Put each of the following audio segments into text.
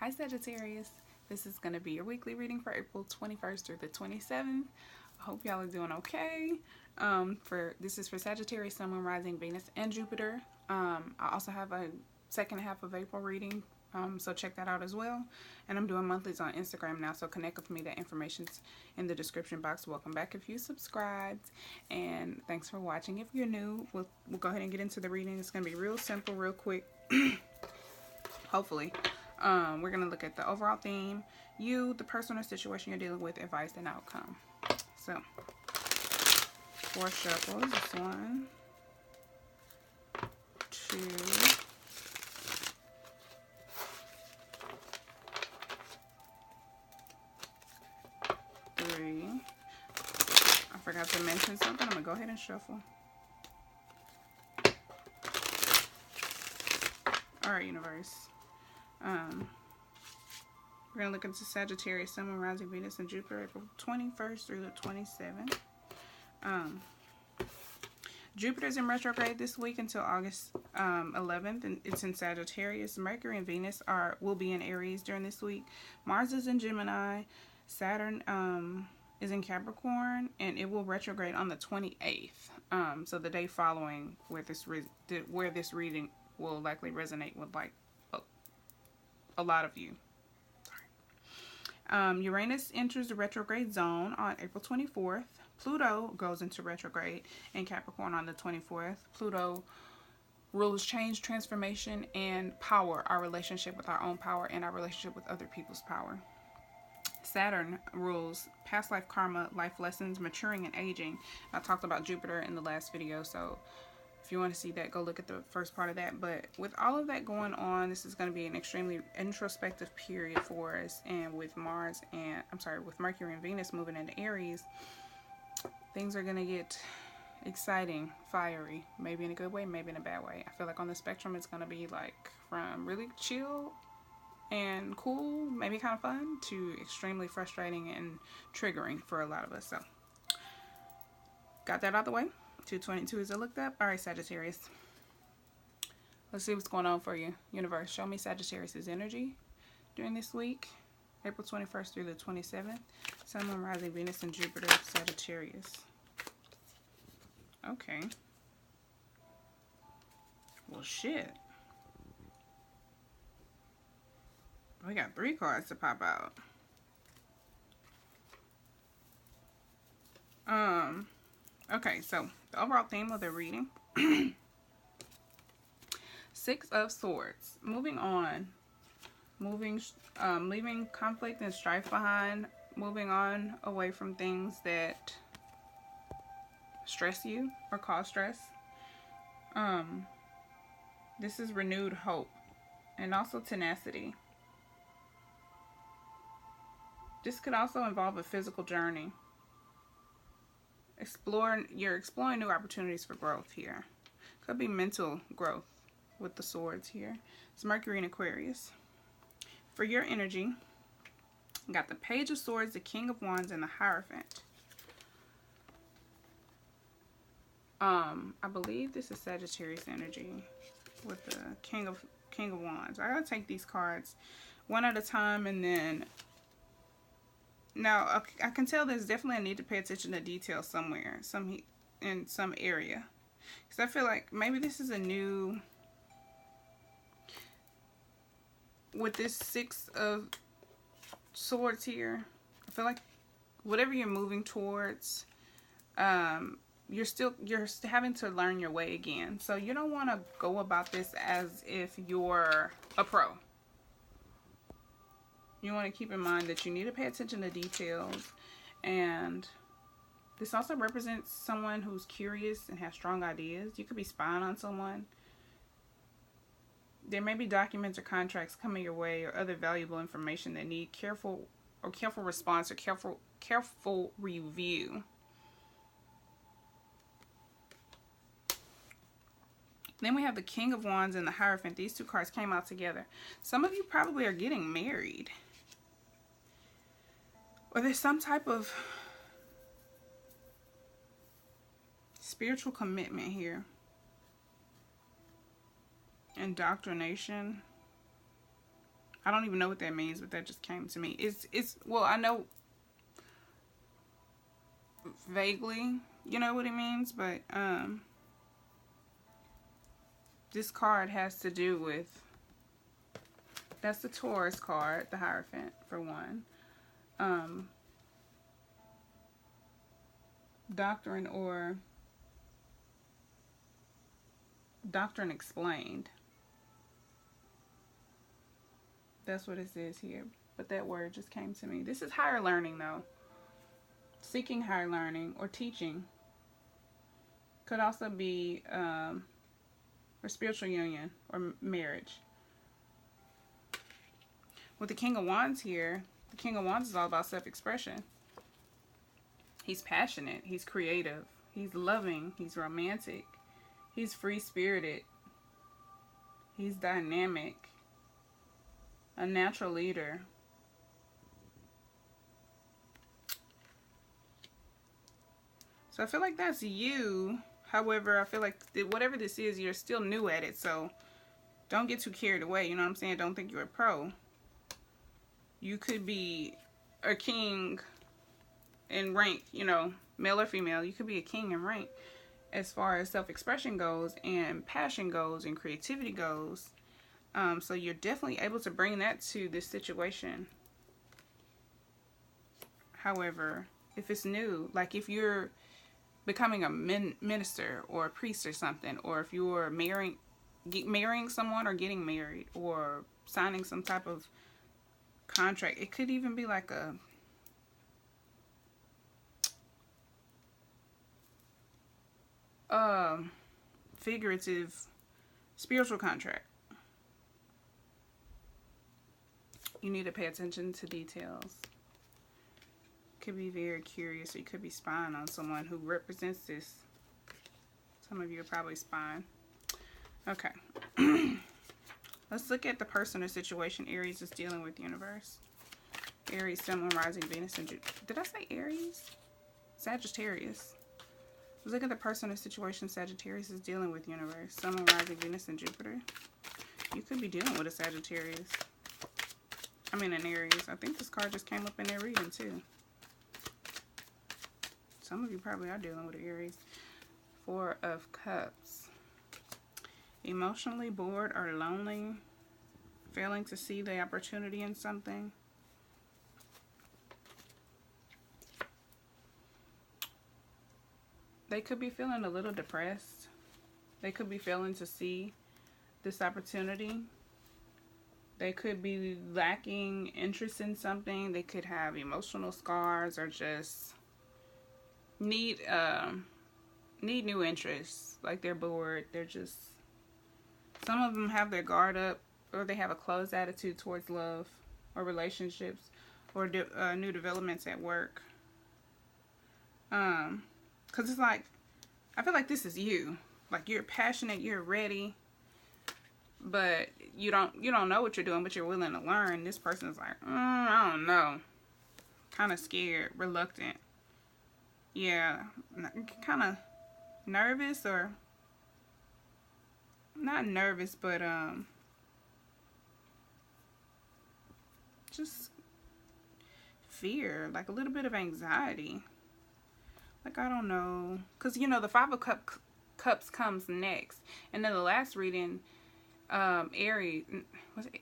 Hi Sagittarius, this is going to be your weekly reading for April 21st through the 27th. I hope y'all are doing okay. This is for Sagittarius, Sun, Moon, Rising, Venus, and Jupiter. I also have a second half of April reading, so check that out as well. And I'm doing monthlies on Instagram now, so connect with me. That information's in the description box. Welcome back if you subscribed, and thanks for watching. If you're new, we'll go ahead and get into the reading. It's going to be real simple, real quick, hopefully. We're going to look at the overall theme, you, the person or situation you're dealing with, advice, and outcome. So, 4 shuffles. This 1, 2, 3. I forgot to mention something. I'm going to go ahead and shuffle. Alright, universe. We're going to look into Sagittarius, Sun, Moon, Rising, Venus, and Jupiter, April 21st through the 27th. Jupiter's in retrograde this week until August 11th, and it's in Sagittarius. Mercury and Venus will be in Aries during this week. Mars is in Gemini. Saturn is in Capricorn, and it will retrograde on the 28th. So the day following where this reading will likely resonate with like a lot of you. Uranus enters the retrograde zone on April 24th. Pluto goes into retrograde in Capricorn on the 24th. Pluto rules change, transformation, and power, our relationship with our own power and our relationship with other people's power. Saturn rules past life karma, life lessons, maturing, and aging. I talked about Jupiter in the last video, so if you want to see that, go look at the first part of that. But with all of that going on, this is going to be an extremely introspective period for us. And with with Mercury and Venus moving into Aries, things are going to get exciting, fiery, maybe in a good way, maybe in a bad way. I feel like on the spectrum, it's going to be like from really chill and cool, maybe kind of fun, to extremely frustrating and triggering for a lot of us. So, got that out the way. 222 is looked up. All right, Sagittarius. Let's see what's going on for you. Universe, show me Sagittarius' energy during this week. April 21st through the 27th. Sun, Moon, Rising, Venus, and Jupiter, Sagittarius. Okay. Well, shit. We got 3 cards to pop out. Okay, so the overall theme of the reading. 6 of Swords. Moving on. Leaving conflict and strife behind. Moving on away from things that stress you or cause stress. This is renewed hope and also tenacity. This could also involve a physical journey. You're exploring new opportunities for growth here. Could be mental growth with the swords here. It's Mercury in Aquarius. For your energy, you got the Page of Swords, the King of Wands, and the Hierophant. I believe this is Sagittarius energy with the King of Wands. I gotta take these cards one at a time, and then now, I can tell there's definitely a need to pay attention to detail somewhere, in some area. Because I feel like maybe this is a new, with this 6 of Swords here, I feel like whatever you're moving towards, you're having to learn your way again. So you don't want to go about this as if you're a pro. You want to keep in mind that you need to pay attention to details, and this also represents someone who's curious and has strong ideas. You could be spying on someone. There may be documents or contracts coming your way or other valuable information that need careful response or careful review. Then we have the King of Wands and the Hierophant. These 2 cards came out together. Some of you probably are getting married. Or there's some type of spiritual commitment here. Indoctrination. I don't even know what that means, but that just came to me. It's well, I know vaguely, you know what it means, but this card has to do with, that's the Taurus card, the Hierophant for one. Doctrine or doctrine explained. That's what it says here. But that word just came to me. This is higher learning though. Seeking higher learning or teaching. Could also be or spiritual union or marriage. With the King of Wands here, the King of Wands is all about self-expression. He's passionate. He's creative. He's loving. He's romantic. He's free-spirited. He's dynamic. A natural leader. So I feel like that's you. However, I feel like whatever this is, you're still new at it. So don't get too carried away. You know what I'm saying? Don't think you're a pro. You could be a king in rank, you know, male or female. You could be a king in rank as far as self-expression goes and passion goes and creativity goes. So you're definitely able to bring that to this situation. However, if it's new, like if you're becoming a minister or a priest or something, or if you're marrying someone or getting married or signing some type of contract, it could even be like a figurative spiritual contract. You need to pay attention to details. Could be very curious, or you could be spying on someone who represents this. Some of you are probably spying. Okay. Let's look at the person or situation Aries is dealing with, universe. Aries, Sun, Moon, Rising, Venus, and Jupiter. Did I say Aries? Sagittarius. Let's look at the person or situation Sagittarius is dealing with, universe. Sun, Moon, Rising, Venus, and Jupiter. You could be dealing with a Sagittarius. I mean an Aries. I think this card just came up in their reading too. Some of you probably are dealing with Aries. Four of Cups. Emotionally bored or lonely. Failing to see the opportunity in something. They could be feeling a little depressed. They could be failing to see this opportunity. They could be lacking interest in something. They could have emotional scars or just need new interests. Like they're bored. They're just, some of them have their guard up, or they have a closed attitude towards love or relationships or new developments at work. Because it's like, I feel like this is you. Like you're passionate, you're ready, but you don't know what you're doing, but you're willing to learn. This person's like, I don't know. Kind of scared, reluctant. Yeah, kind of nervous, or not nervous, but just fear, like a little bit of anxiety. Like, I don't know, because you know the Five of Cups comes next, and then the last reading, Aries,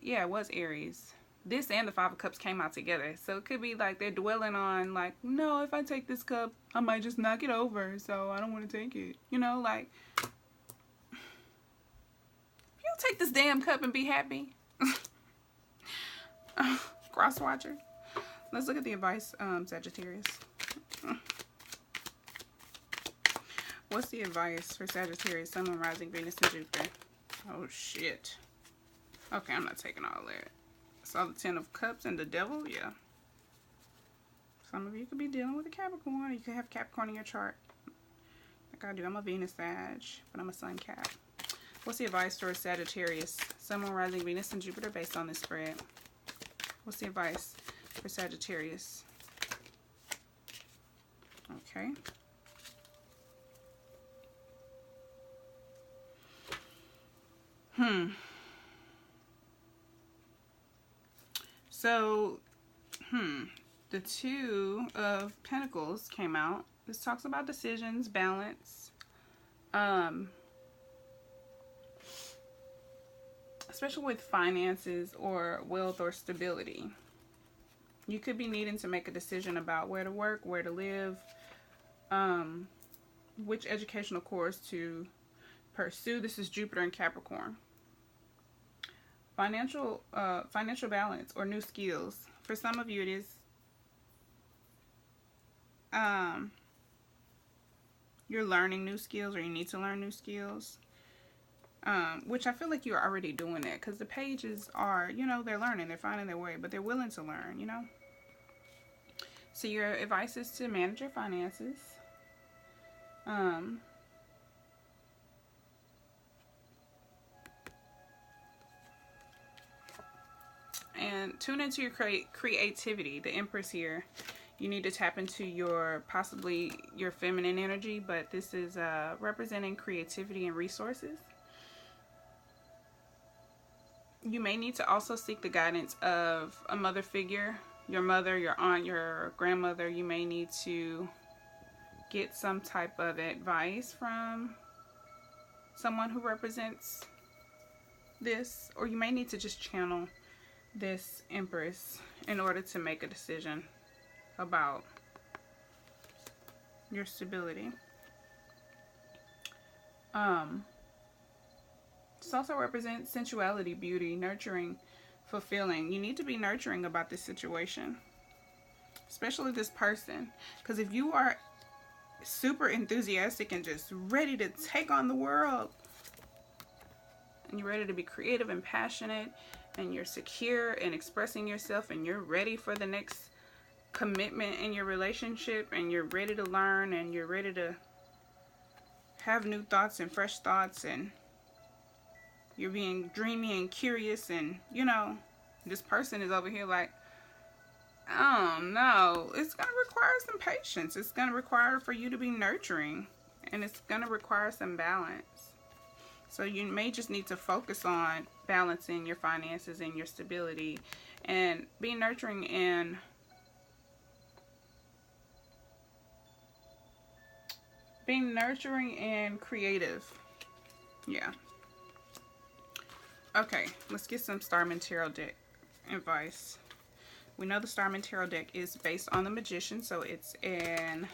it was Aries. This and the Five of Cups came out together, so it could be like they're dwelling on like, no, if I take this cup, I might just knock it over, so I don't want to take it. You know, like, if you take this damn cup and be happy. Cross watcher. Let's look at the advice, Sagittarius. What's the advice for Sagittarius, Sun, Moon, Rising, Venus, and Jupiter? Oh, shit. Okay, I'm not taking all that. Saw the Ten of Cups and the Devil, yeah. Some of you could be dealing with a Capricorn. You could have Capricorn in your chart. Like I do. I'm a Venus Sag, but I'm a Sun Cap. What's the advice for Sagittarius, Sun, Moon, Rising, Venus, and Jupiter based on this spread? What's the advice for Sagittarius? Okay. So, the Two of Pentacles came out. This talks about decisions, balance, especially with finances or wealth or stability. You could be needing to make a decision about where to work, where to live, which educational course to pursue. This is Jupiter in Capricorn. Financial balance or new skills. For some of you, it is you're learning new skills, or you need to learn new skills. Which I feel like you're already doing that, because the pages are, you know, they're learning, they're finding their way, but they're willing to learn, you know. So your advice is to manage your finances. And tune into your creativity. The Empress here. You need to tap into possibly your feminine energy, but this is representing creativity and resources. You may need to also seek the guidance of a mother figure, your mother, your aunt, your grandmother. You may need to get some type of advice from someone who represents this, or you may need to just channel this Empress in order to make a decision about your stability. This also represents sensuality, beauty, nurturing, fulfilling. You need to be nurturing about this situation, especially this person, because if you are super enthusiastic and just ready to take on the world, and you're ready to be creative and passionate, and you're secure in expressing yourself, and you're ready for the next commitment in your relationship, and you're ready to learn, and you're ready to have new thoughts and fresh thoughts, and you're being dreamy and curious, and you know, this person is over here like, oh no, it's going to require some patience. It's going to require for you to be nurturing, and it's going to require some balance. So you may just need to focus on balancing your finances and your stability, and be nurturing and creative. Yeah. Okay, let's get some Starman Tarot deck advice. We know the Starman Tarot deck is based on the Magician, so it's an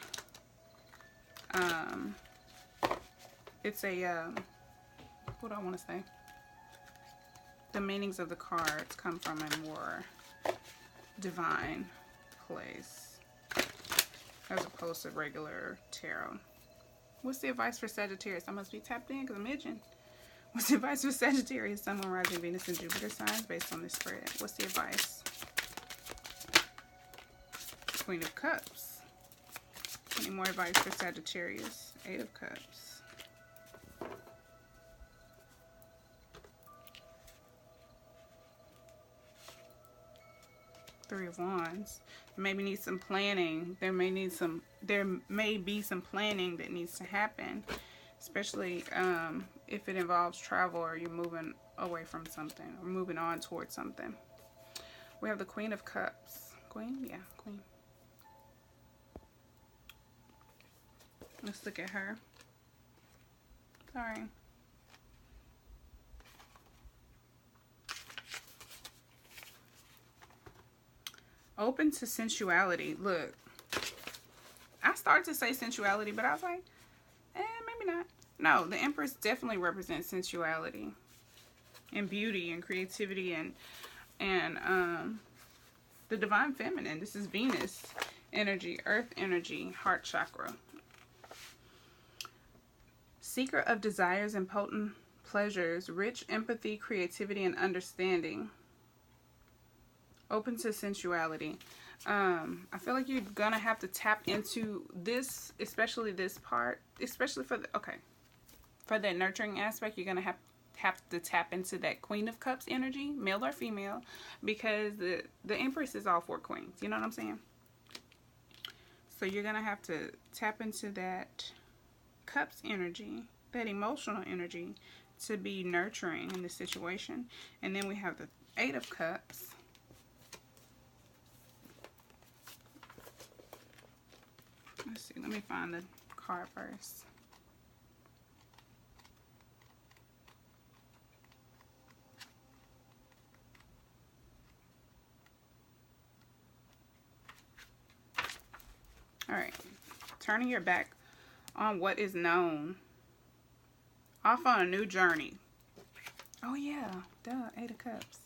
what do I want to say? The meanings of the cards come from a more divine place as opposed to regular tarot. What's the advice for Sagittarius? I must be tapped in because I'm itching. What's the advice for Sagittarius, Sun, Moon, Rising, Venus, and Jupiter signs based on this spread? What's the advice? Queen of Cups. Any more advice for Sagittarius? Eight of Cups. Three of Wands. Maybe need some planning. There may be some planning that needs to happen, especially if it involves travel, or you're moving away from something, or moving on towards something. We have the Queen of Cups. Queen? Yeah, Queen. Let's look at her. Sorry. Open to sensuality. Look, I started to say sensuality, but I was like, maybe not. No, the Empress definitely represents sensuality and beauty and creativity and the divine feminine. This is Venus energy, earth energy, heart chakra. Seeker of desires and potent pleasures, rich empathy, creativity, and understanding. Open to sensuality. I feel like you're gonna have to tap into this, especially this part, especially for that nurturing aspect. You're gonna have to tap into that Queen of Cups energy, male or female, because the Empress is all four queens. You know what I'm saying? So you're gonna have to tap into that Cups energy, that emotional energy, to be nurturing in this situation. And then we have the Eight of Cups. Let's see, let me find the card first. All right, turning your back on what is known. Off on a new journey. Oh yeah, duh, 8 of Cups.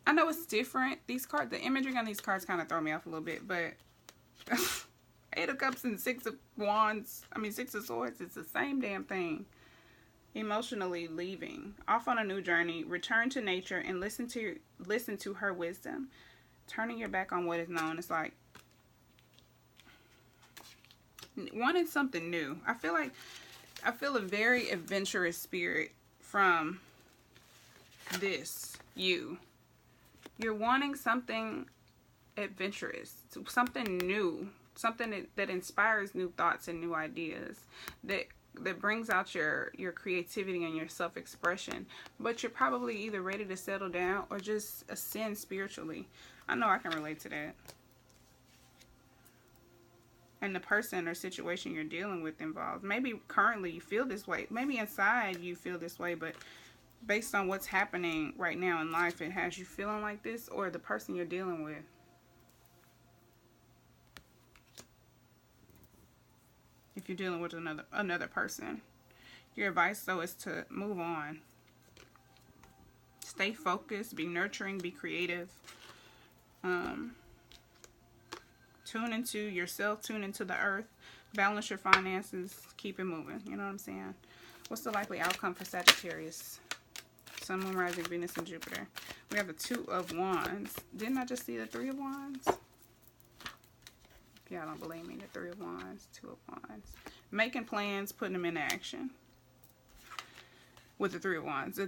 I know it's different. These cards, the imagery on these cards kind of throw me off a little bit, but 8 of Cups and 6 of Wands, I mean 6 of Swords, it's the same damn thing. Emotionally leaving. Off on a new journey. Return to nature and listen to her wisdom. Turning your back on what is known. It's like wanting something new. I feel a very adventurous spirit from this. You're wanting something adventurous, something new, something that inspires new thoughts and new ideas, that brings out your creativity and your self-expression. But you're probably either ready to settle down or just ascend spiritually. I know I can relate to that. And the person or situation you're dealing with involved. Maybe currently you feel this way. Maybe inside you feel this way, but based on what's happening right now in life, it has you feeling like this, or the person you're dealing with. If you're dealing with another person. Your advice, though, is to move on. Stay focused, be nurturing, be creative. Tune into yourself, tune into the earth, balance your finances, keep it moving. You know what I'm saying? What's the likely outcome for Sagittarius? Sun, Moon, Rising, Venus, and Jupiter. We have the 2 of Wands. Didn't I just see the 3 of Wands? If y'all don't believe me, the 3 of Wands, 2 of Wands. Making plans, putting them into action. With the 3 of Wands.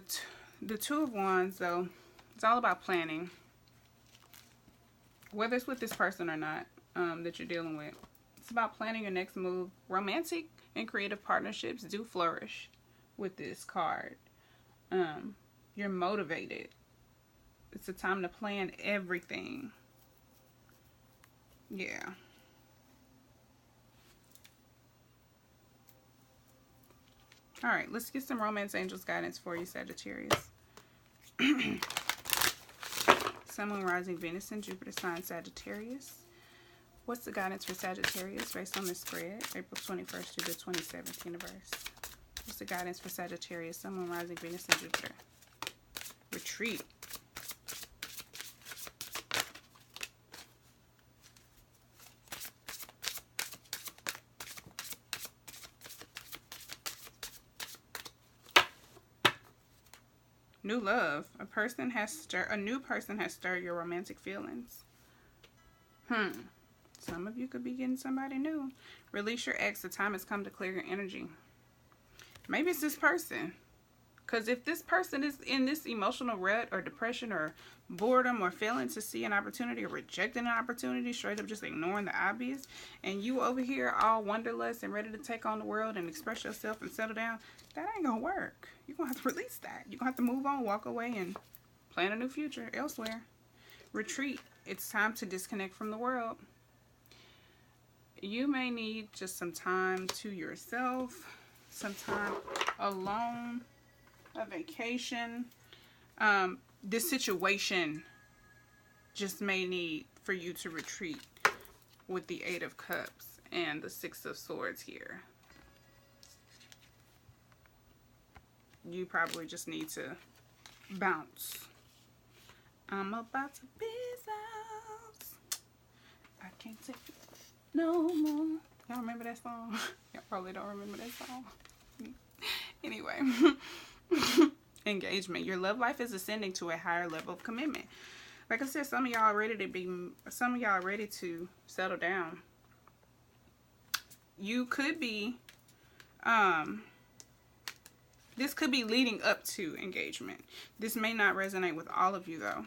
The 2 of Wands, though, it's all about planning. Whether it's with this person or not that you're dealing with. It's about planning your next move. Romantic and creative partnerships do flourish with this card. You're motivated. It's a time to plan everything. Yeah. All right, let's get some romance angels guidance for you, Sagittarius. Sun, Moon, Rising, Venus, and Jupiter sign Sagittarius. What's the guidance for Sagittarius based on the spread? April 21st through the 27th universe. What's the guidance for Sagittarius, Sun, Moon, Rising, Venus, and Jupiter? Retreat. New love. A new person has stirred your romantic feelings. Some of you could be getting somebody new. Release your ex. The time has come to clear your energy. Maybe it's this person. Because if this person is in this emotional rut or depression or boredom or failing to see an opportunity or rejecting an opportunity, straight up just ignoring the obvious, and you over here all wanderlust and ready to take on the world and express yourself and settle down, that ain't going to work. You're going to have to release that. You're going to have to move on, walk away, and plan a new future elsewhere. Retreat. It's time to disconnect from the world. You may need just some time to yourself, some time alone, a vacation. This situation just may need for you to retreat with the 8 of Cups and the 6 of Swords here. You probably just need to bounce. I'm about to be out. I can't take it no more. Y'all remember that song? Y'all probably don't remember that song. Anyway. Engagement. Your love life is ascending to a higher level of commitment. Like I said, some of y'all are ready to settle down. You could be this could be leading up to engagement. This may not resonate with all of you though.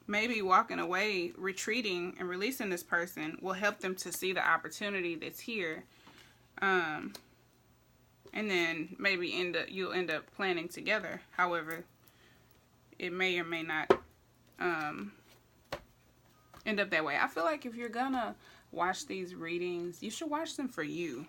Maybe walking away, retreating, and releasing this person will help them to see the opportunity that's here. And then maybe you'll end up planning together. However, it may or may not end up that way. I feel like if you're gonna watch these readings, you should watch them for you.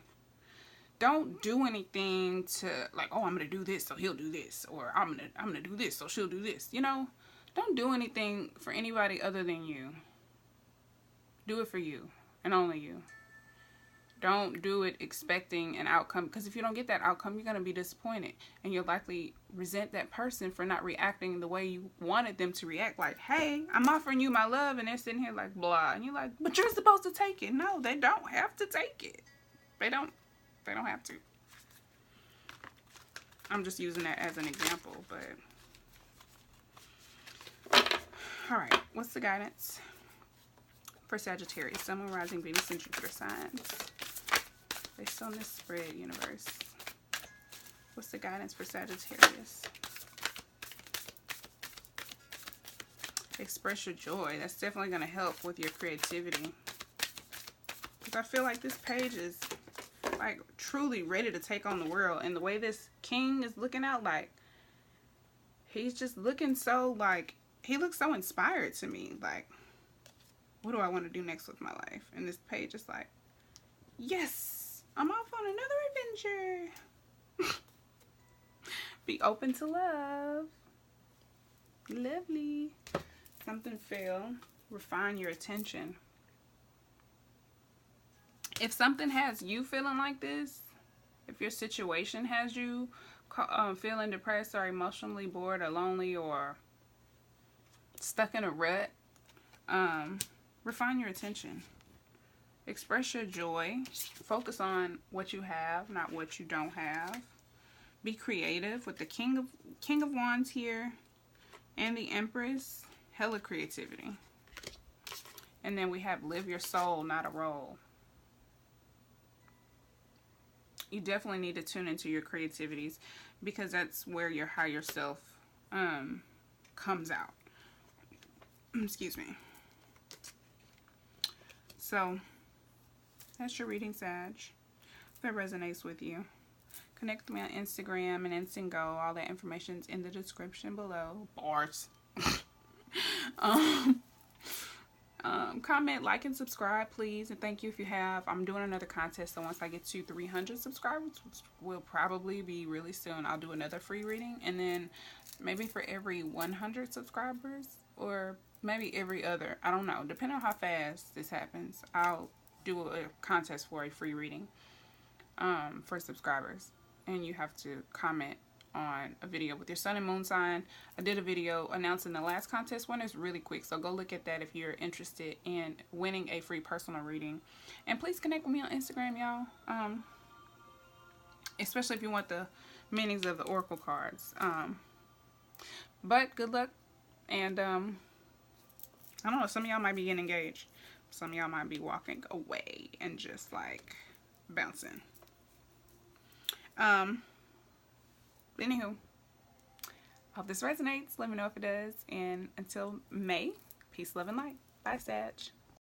Don't do anything to like, oh, I'm gonna do this so he'll do this, or I'm gonna do this so she'll do this. You know, don't do anything for anybody other than you. Do it for you and only you. Don't do it expecting an outcome, because if you don't get that outcome, you're going to be disappointed, and you'll likely resent that person for not reacting the way you wanted them to react. Like, hey, I'm offering you my love, and they're sitting here like, blah, and you're like, but you're supposed to take it. No, they don't have to take it. They don't have to. I'm just using that as an example, but all right, what's the guidance for Sagittarius, Sun, Moon, Rising, Venus, and Jupiter signs based on this spread, universe? What's the guidance for Sagittarius? Express your joy. That's definitely going to help with your creativity, because I feel like this page is like truly ready to take on the world. And the way this king is looking out, like he's just looking so, like, he looks so inspired to me. Like, what do I want to do next with my life? And this page is like, yes, I'm off on another adventure. Be open to love. Lovely. Something fell. Refine your attention. If something has you feeling like this, if your situation has you feeling depressed or emotionally bored or lonely or stuck in a rut, refine your attention. Express your joy. Focus on what you have, not what you don't have. Be creative with the King of Wands here and the Empress. Hella creativity. And then we have live your soul, not a role. You definitely need to tune into your creativities, because that's where your higher self comes out. Excuse me. So, that's your reading, Sag. If it resonates with you, connect with me on Instagram and Instantgo. All that information's in the description below. Bars. Comment, like, and subscribe, please. And thank you if you have. I'm doing another contest, so once I get to 300 subscribers, which will probably be really soon, I'll do another free reading. And then maybe for every 100 subscribers, or maybe every other, I don't know, depending on how fast this happens, I'll do a contest for a free reading for subscribers. And you have to comment on a video with your sun and moon sign. I did a video announcing the last contest one. It's really quick, so go look at that if you're interested in winning a free personal reading. And please connect with me on Instagram, y'all, especially if you want the meanings of the oracle cards. But good luck, and I don't know, some of y'all might be getting engaged, some of y'all might be walking away and just like bouncing. Anywho, hope this resonates. Let me know if it does. And until May, peace, love, and light. Bye, Sag.